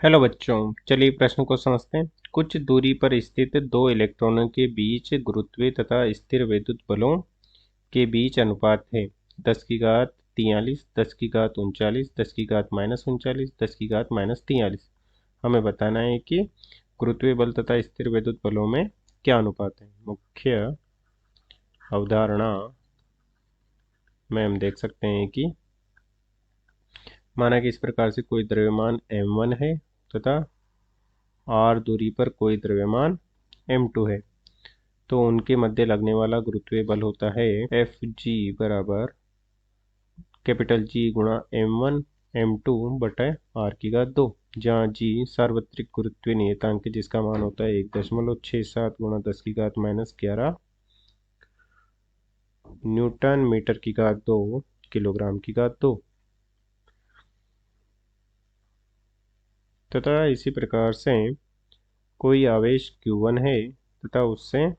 Hello बच्चों, चलिए प्रश्न को समझते हैं। कुछ दूरी पर स्थित दो इलेक्ट्रॉनों के बीच गुरुत्वीय तथा स्थिर वैद्युत बलों के बीच अनुपात है 10⁻43, 10⁻39, 10⁻−39, 10⁻−43। हमें बताना है कि गुरुत्वीय बल तथा स्थिर वैद्युत बलों में क्या अनुपात है। मुख्य अवधारणा में हम देख सकते हैं कि माना कि इस प्रकार से कोई द्रव्यमान m1 है तथा r दूरी पर कोई द्रव्यमान m2 है, तो उनके मध्य लगने वाला गुरुत्वीय बल होता है एफ जी बराबर कैपिटल जी गुणा m1 m2 बटा r⁻², जहाँ जी सार्वत्रिक गुरुत्वीय नियतांक है जिसका मान होता है 1.67 गुणा 10⁻−11 न्यूटन मीटर की घात 2 किलोग्राम की घात 2। तथा इसी प्रकार से कोई आवेश q1 है तथा उससे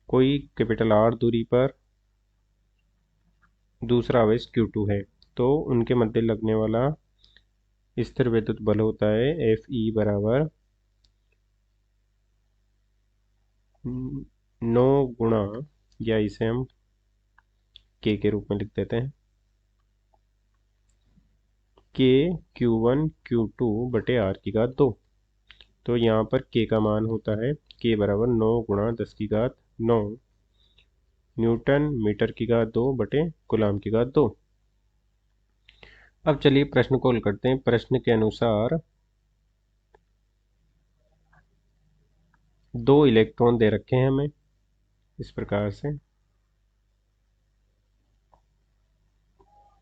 कोई कैपिटल R दूरी पर दूसरा आवेश q2 है, तो उनके मध्य लगने वाला स्थिर वैद्युत बल होता है एफ ई बराबर 9 गुणा, या इसे हम के रूप में लिख देते हैं, के Q1 Q2 बटे r⁻²। तो यहाँ पर के का मान होता है के बराबर 9 गुणा 10⁻9 न्यूटन मीटर की घात 2 बटे कूलाम की घात 2। अब चलिए प्रश्न को हल करते हैं। प्रश्न के अनुसार दो इलेक्ट्रॉन दे रखे हैं हमें इस प्रकार से।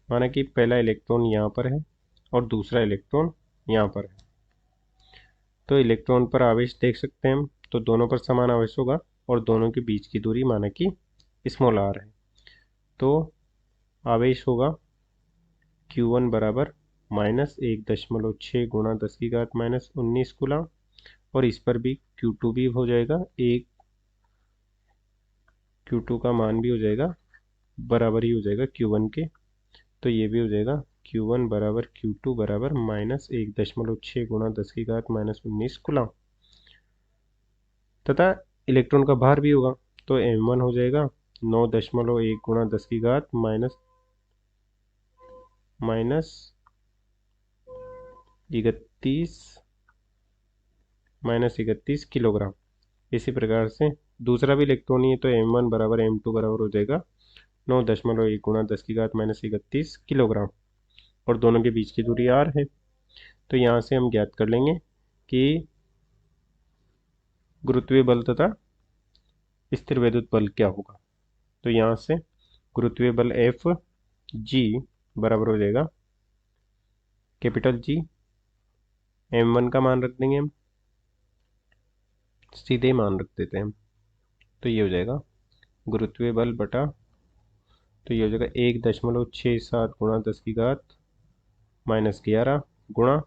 माना कि पहला इलेक्ट्रॉन यहाँ पर है और दूसरा इलेक्ट्रॉन यहाँ पर है, तो इलेक्ट्रॉन पर आवेश देख सकते हैं हम, तो दोनों पर समान आवेश होगा और दोनों के बीच की दूरी माना कि स्मॉल r है, तो आवेश होगा Q1 बराबर -1.6 गुणा 10⁻−19 कूलम, और इस पर भी Q2 भी हो जाएगा, एक Q2 का मान भी हो जाएगा, बराबर ही हो जाएगा Q1 के, तो ये भी हो जाएगा Q1 बराबर Q2 बराबर -1.6 गुणा 10⁻−19 कूलम। तथा इलेक्ट्रॉन का भार भी होगा, तो m1 हो जाएगा 9.1 गुणा 10 माइनस 31 किलोग्राम। इसी प्रकार से दूसरा भी इलेक्ट्रॉन ही है, तो m1 बराबर m2 बराबर हो जाएगा 9.1 गुणा 10 किलोग्राम, और दोनों के बीच की दूरी r है। तो यहाँ से हम ज्ञात कर लेंगे कि गुरुत्वीय बल तथा स्थिर वैद्युत बल क्या होगा। तो यहाँ से गुरुत्वीय बल एफ जी बराबर हो जाएगा कैपिटल जी, m1 का मान रख देंगे हम, सीधे मान रख देते हैं, तो ये हो जाएगा गुरुत्वीय बल बटा, तो ये हो जाएगा 1.67 गुणा 10⁻−11 गुणा,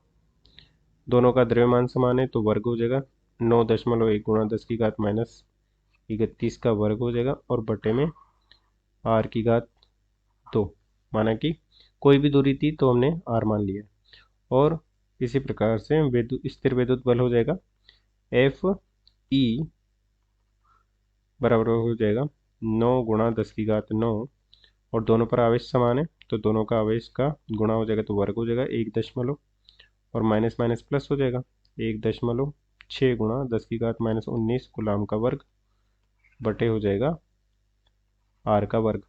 दोनों का द्रव्यमान समान है तो वर्ग हो जाएगा 9.1 गुणा 10⁻31 का वर्ग हो जाएगा, और बटे में r⁻²। माना कि कोई भी दूरी थी तो हमने r मान लिया, और इसी प्रकार से स्थिर वैद्युत बल हो जाएगा एफ ई बराबर हो जाएगा 9 गुणा 10⁻9, और दोनों पर आवेश समान है तो दोनों का आवेश का गुणा हो जाएगा तो वर्ग हो जाएगा 1 और माइनस माइनस प्लस हो जाएगा 1.6 गुणा 10⁻−19 गुलाम का वर्ग बटे हो जाएगा r का वर्ग,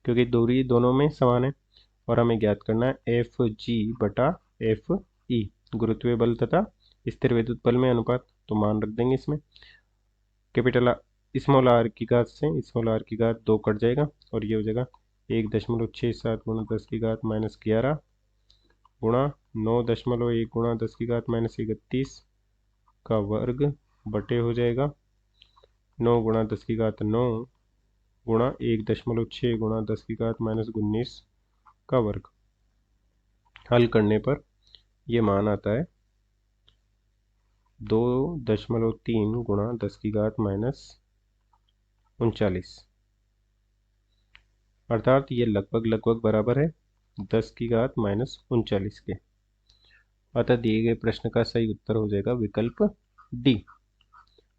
क्योंकि दूरी दोनों में समान है। और हमें ज्ञात करना है एफ जी बटा एफ ई, गुरुत्वीय बल तथा स्थिर वैद्युत बल में अनुपात, तो मान रख देंगे इसमें कैपिटल स्मॉल r की घात से स्मॉल r की घात 2 कट जाएगा, और ये हो जाएगा 1.67 गुणा 10⁻11 गुणा 9.1 गुणा 10⁻31 का वर्ग बटे हो जाएगा 9 गुणा 10⁻9 गुणा 1.6 गुणा 10⁻−19 का वर्ग। हल करने पर ये मान आता है 2.3 गुणा 10⁻−39, अर्थात ये लगभग लगभग बराबर है 10⁻−39 के। अतः दिए गए प्रश्न का सही उत्तर हो जाएगा विकल्प डी।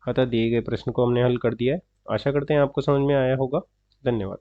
अतः दिए गए प्रश्न को हमने हल कर दिया है। आशा करते हैं आपको समझ में आया होगा। धन्यवाद।